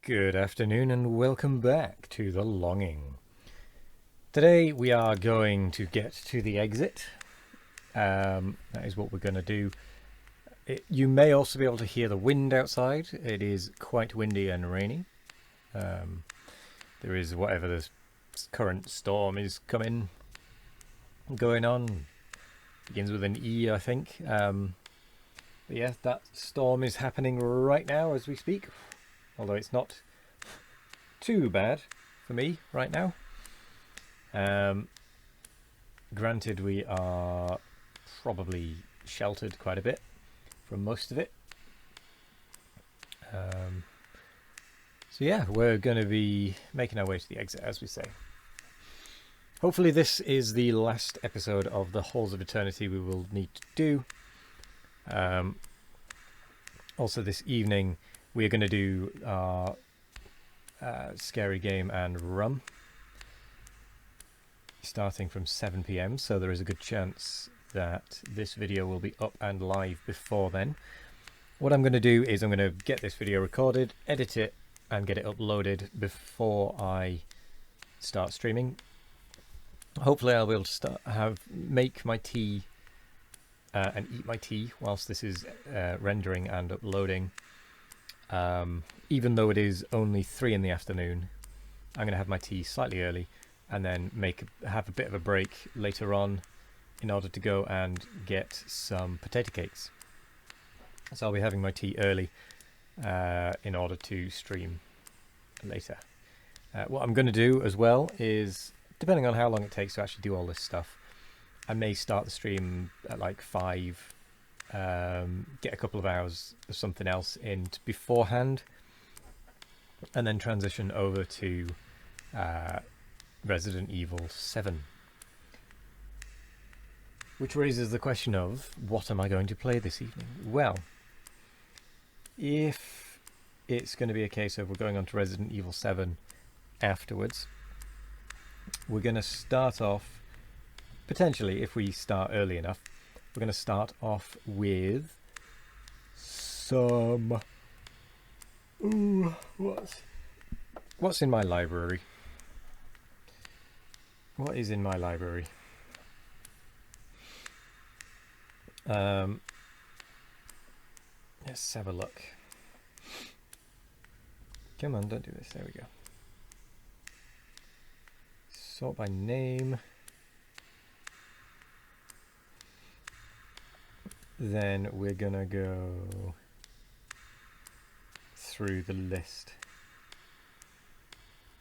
Good afternoon and welcome back to The Longing. Today we are going to get to the exit. That is what we're going to do. You may also be able to hear the wind outside. It is quite windy and rainy. There is whatever this current storm is going on. Begins with an E, I think. But yeah, that storm is happening right now as we speak. Although it's not too bad for me right now. Granted, we are probably sheltered quite a bit from most of it. So yeah, we're going to be making our way to the exit, as we say. Hopefully this is the last episode of the Halls of Eternity we will need to do. Also this evening we are going to do our scary game and rum, starting from 7 PM, so there is a good chance that this video will be up and live before then. What I'm going to do is I'm going to get this video recorded, edit it, and get it uploaded before I start streaming. Hopefully I'll be able to make my tea and eat my tea whilst this is rendering and uploading. Even though it is only 3 in the afternoon, I'm going to have my tea slightly early and then have a bit of a break later on in order to go and get some potato cakes. So I'll be having my tea early in order to stream later. What I'm going to do as well is, depending on how long it takes to actually do all this stuff, I may start the stream at like 5, get a couple of hours of something else in beforehand, and then transition over to Resident Evil 7. Which raises the question of, what am I going to play this evening? Well, if it's going to be a case of we're going on to Resident Evil 7 afterwards, we're going to start off, potentially if we start early enough, we're going to start off with some... Ooh, what's in my library? What is in my library? Let's have a look. Come on, don't do this. There we go. Sort by name. Then we're gonna go through the list.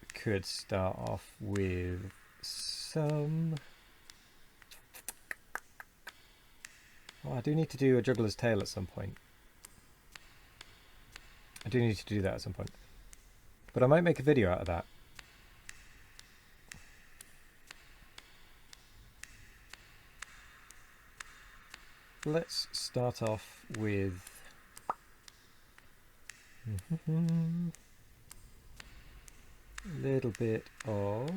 We could start off with some... Oh, I do need to do a Juggler's Tale at some point. I do need to do that at some point. But I might make a video out of that. Let's start off with... a little bit of...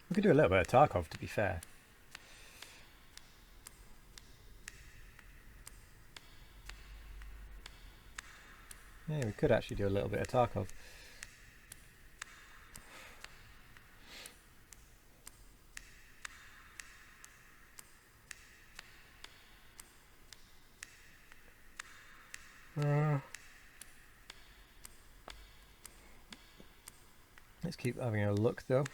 We could do a little bit of Tarkov, to be fair. Yeah, we could actually do a little bit of Tarkov. Let's keep having a look though,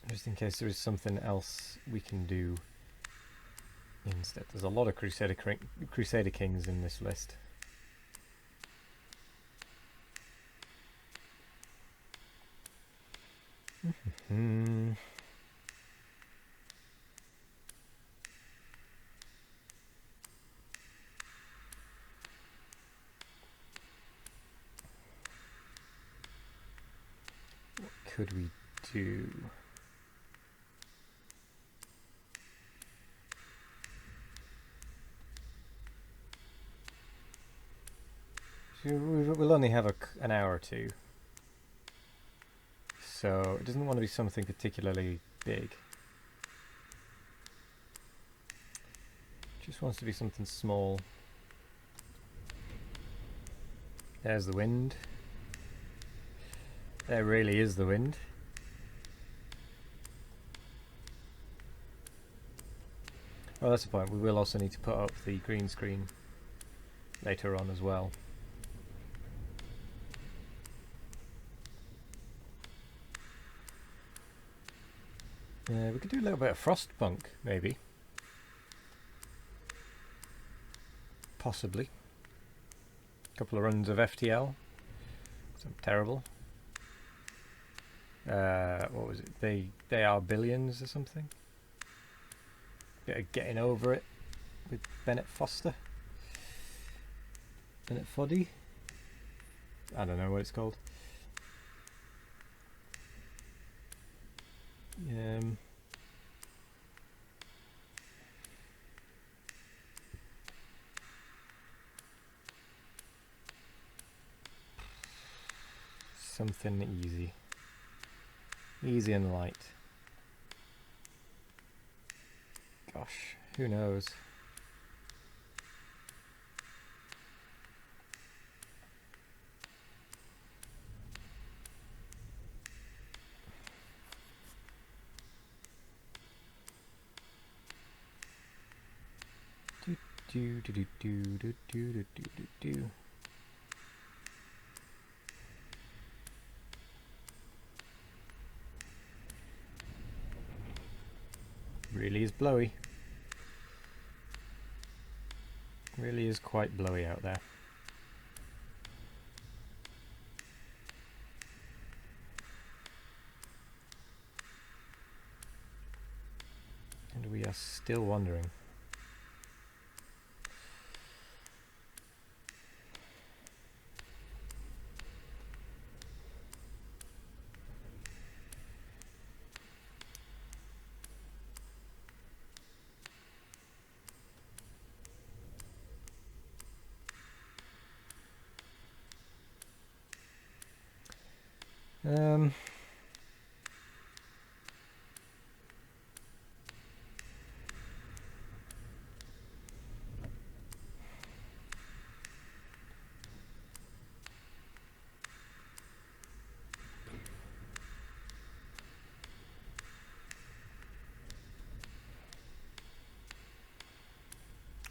just in case there is something else we can do instead. There's a lot of Crusader Kings in this list. What could we do? We'll only have an hour or two, so it doesn't want to be something particularly big. Just wants to be something small. There's the wind. There really is the wind. Well, that's the point. We will also need to put up the green screen later on as well. We could do a little bit of Frostpunk, maybe. Possibly. A couple of runs of FTL. Some terrible. What was it? They are billions or something. Bit of Getting Over It with Bennett Foster. Bennett Foddy. I don't know what it's called. Something easy. Easy and light. Gosh, who knows? Do do do do do do do do do do. Really is blowy. Really is quite blowy out there. And we are still wandering.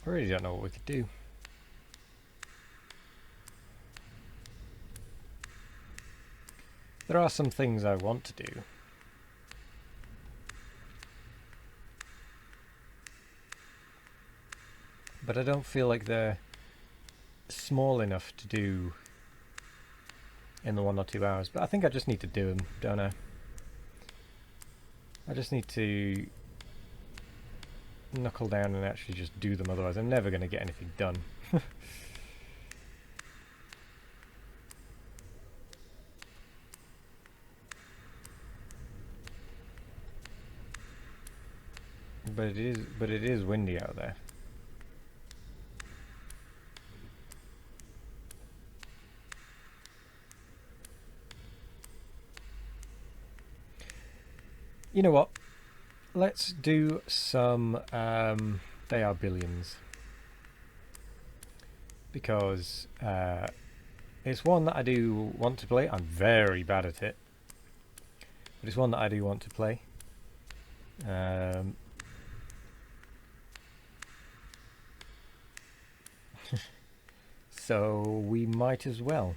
I really don't know what we could do. There are some things I want to do. But I don't feel like they're small enough to do in the 1 or 2 hours. But I think I just need to do them, don't I? I just need to knuckle down and actually just do them, otherwise I'm never going to get anything done. But it is windy out there. You know what? Let's do some They Are Billions. Because it's one that I do want to play. I'm very bad at it. But it's one that I do want to play. So we might as well.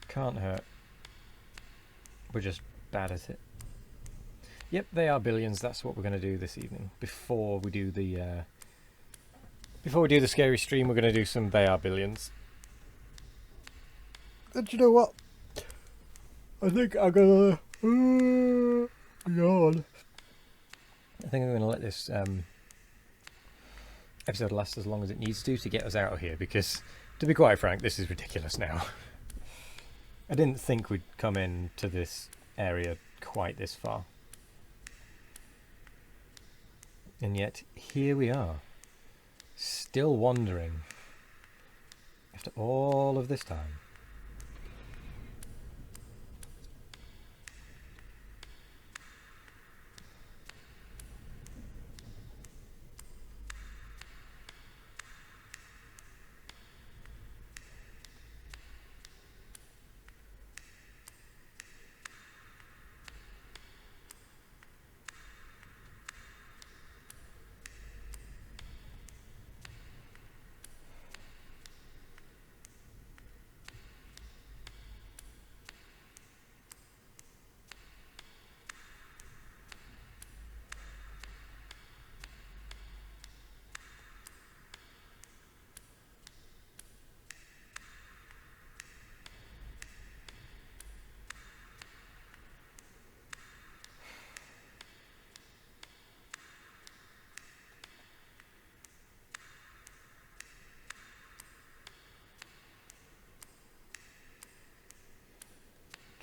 Can't hurt. We're just bad at it. Yep, They Are Billions. That's what we're going to do this evening. Before we do the scary stream, we're going to do some They Are Billions. And you know what? I think I'm gonna yawn. I think I'm gonna let this episode last as long as it needs to get us out of here, because, to be quite frank, this is ridiculous now. I didn't think we'd come into this area quite this far. And yet, here we are. Still wandering. After all of this time.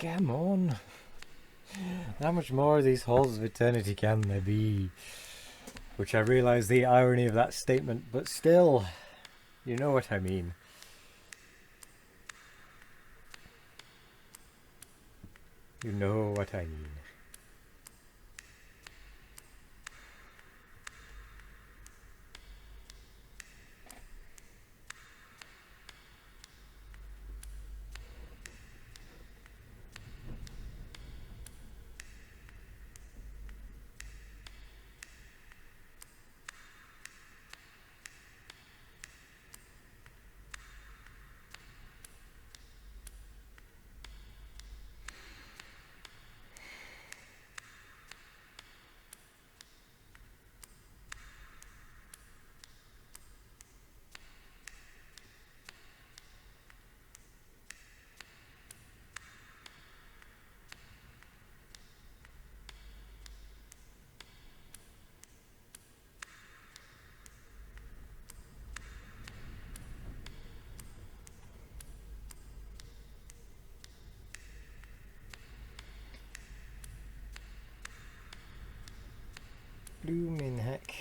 Come on. How much more of these halls of eternity can there be? Which I realise the irony of that statement, but still, you know what I mean. You know what I mean. Bloomin' heck.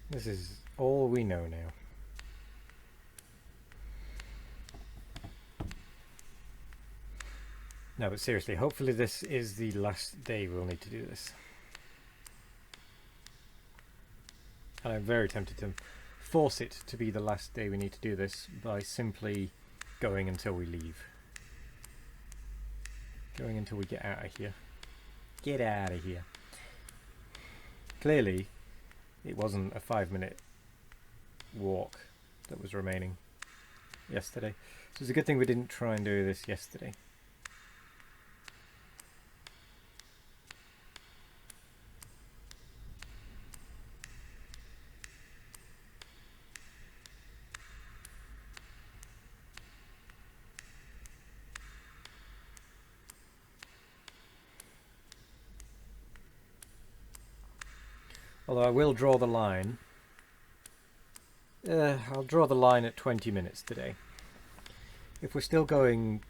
This is all we know now. No, but seriously, hopefully this is the last day we'll need to do this. And I'm very tempted to force it to be the last day we need to do this by simply going until we leave. Going until we get out of here. Get out of here. Clearly, it wasn't a 5-minute walk that was remaining yesterday. So it's a good thing we didn't try and do this yesterday. Although I will draw the line. I'll draw the line at 20 minutes today. If we're still going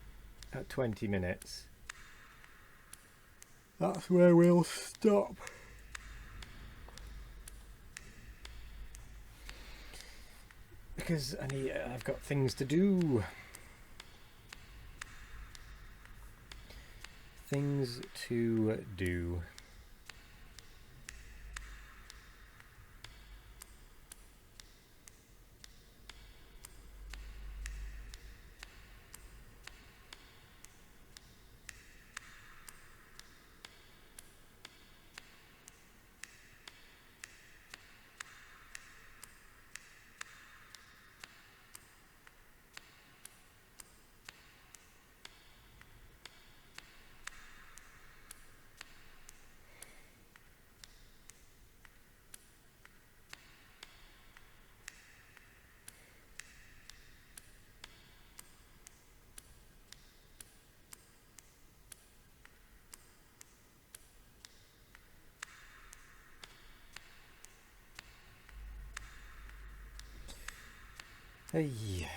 at 20 minutes, that's where we'll stop. Because I've got things to do. Things to do. Hey.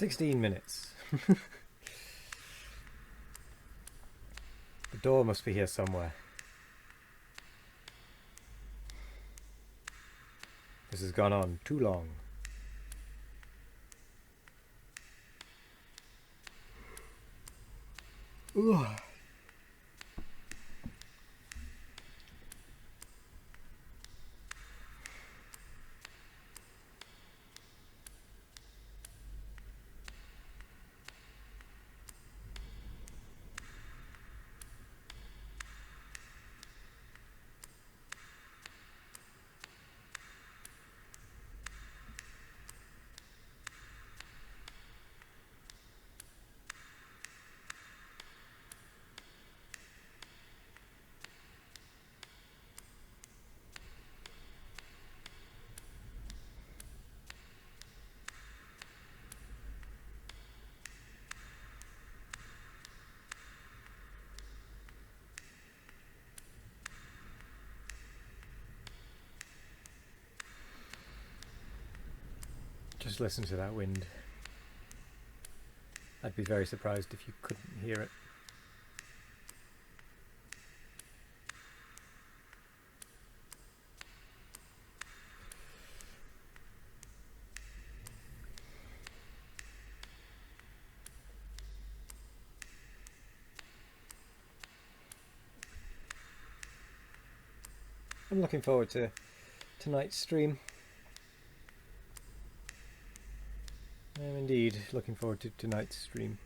$16. The door must be here somewhere. This has gone on too long. Ugh. Just listen to that wind. I'd be very surprised if you couldn't hear it. I'm looking forward to tonight's stream. I am indeed looking forward to tonight's stream.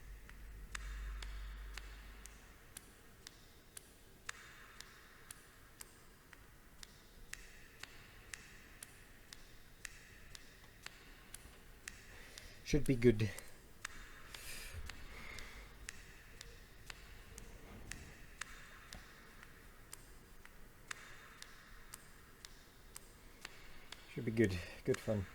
Should be good. Should be good. Good fun.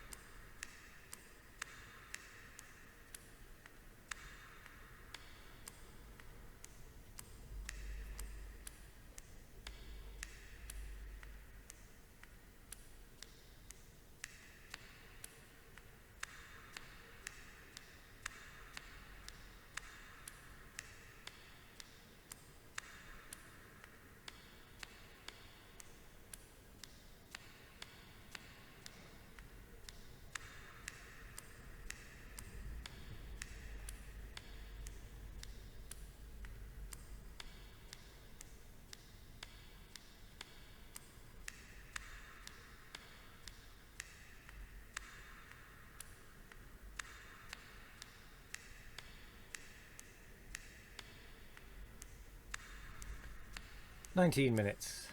$19.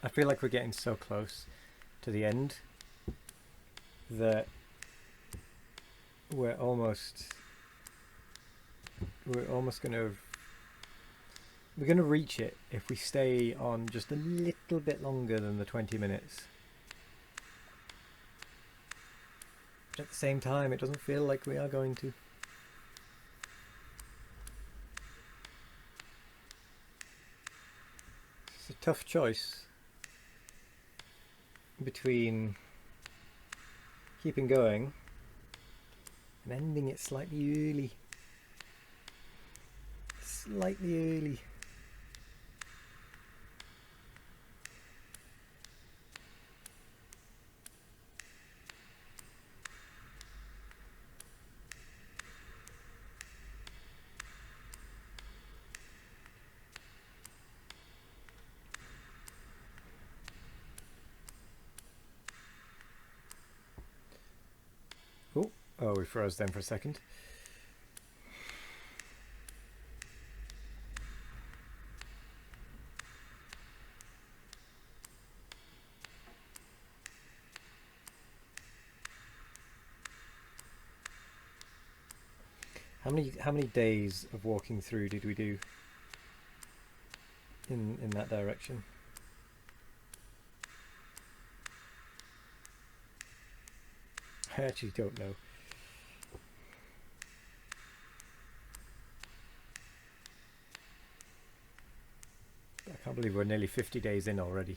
I feel like we're getting so close to the end that we're almost gonna reach it if we stay on just a little bit longer than the 20 minutes. But at the same time, it doesn't feel like we are going to. It's a tough choice between keeping going and ending it slightly early. Slightly early. Oh, we froze then for a second. How many days of walking through did we do in that direction? I actually don't know. I can't believe we're nearly 50 days in already.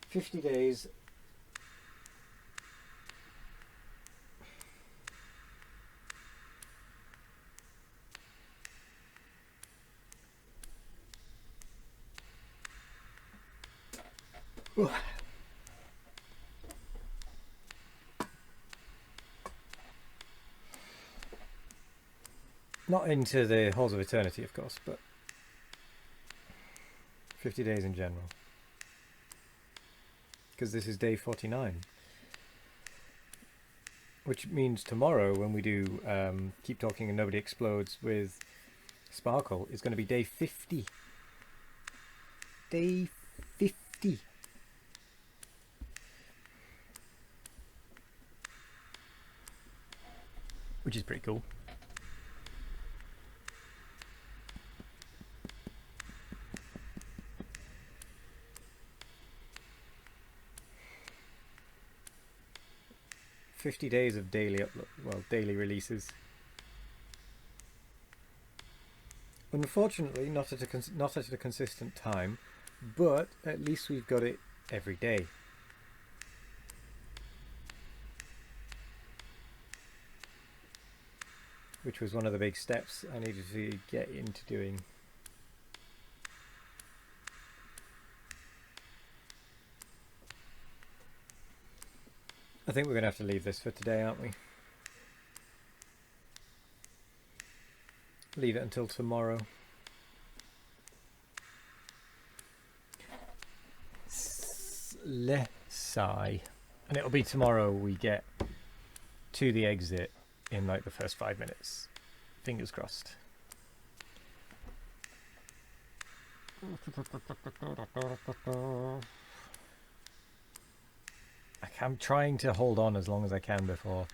"50 days." Not into the Halls of Eternity, of course, but 50 days in general. Because this is day 49. Which means tomorrow, when we do Keep Talking and Nobody Explodes with Sparkle, is going to be day 50. Day 50. Which is pretty cool. "50 days of daily daily releases. Unfortunately, not at a consistent time, but at least we've got it every day. Which was one of the big steps I needed to get into doing. I think we're going to have to leave this for today, aren't we? Leave it until tomorrow. Sigh. And it'll be tomorrow we get to the exit in like the first 5 minutes. Fingers crossed. I'm trying to hold on as long as I can before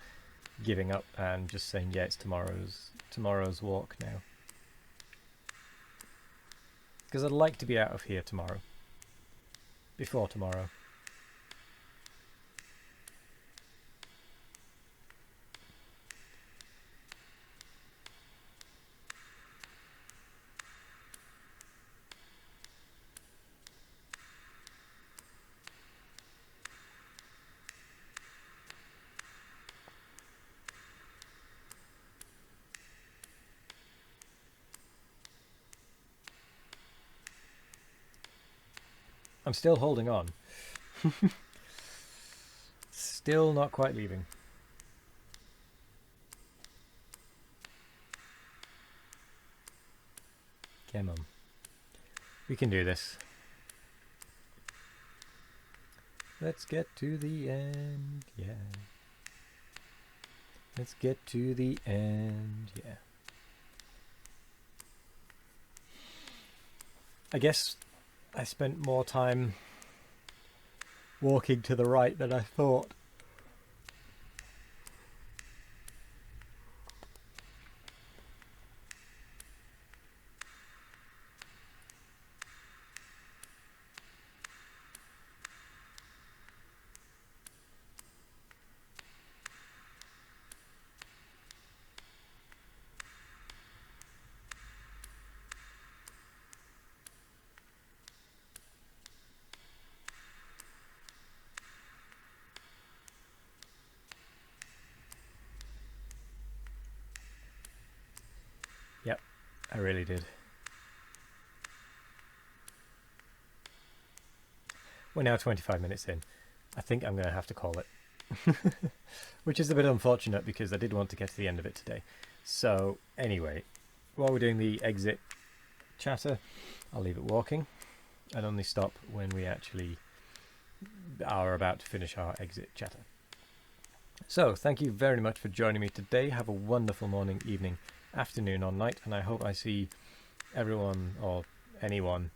giving up and just saying, yeah, it's tomorrow's walk now. Because I'd like to be out of here tomorrow. Before tomorrow. I'm still holding on. Still not quite leaving. Come on. We can do this. Let's get to the end, yeah. Let's get to the end, yeah. I guess I spent more time walking to the right than I thought. Yep, I really did. We're now 25 minutes in. I think I'm going to have to call it. Which is a bit unfortunate because I did want to get to the end of it today. So anyway, while we're doing the exit chatter, I'll leave it walking and only stop when we actually are about to finish our exit chatter. So thank you very much for joining me today. Have a wonderful morning, evening, afternoon or night, and I hope I see everyone or anyone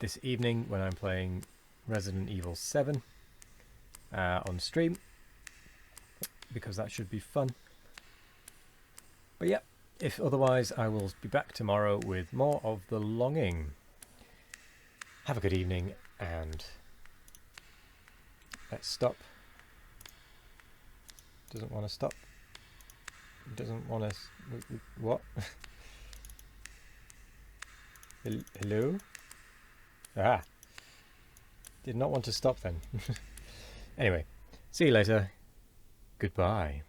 this evening when I'm playing Resident Evil 7 on stream, because that should be fun. But yeah, if otherwise, I will be back tomorrow with more of The Longing. Have a good evening, and let's stop. Doesn't want to stop. Doesn't want to... What? Hello? Ah. Did not want to stop then. Anyway, see you later. Goodbye.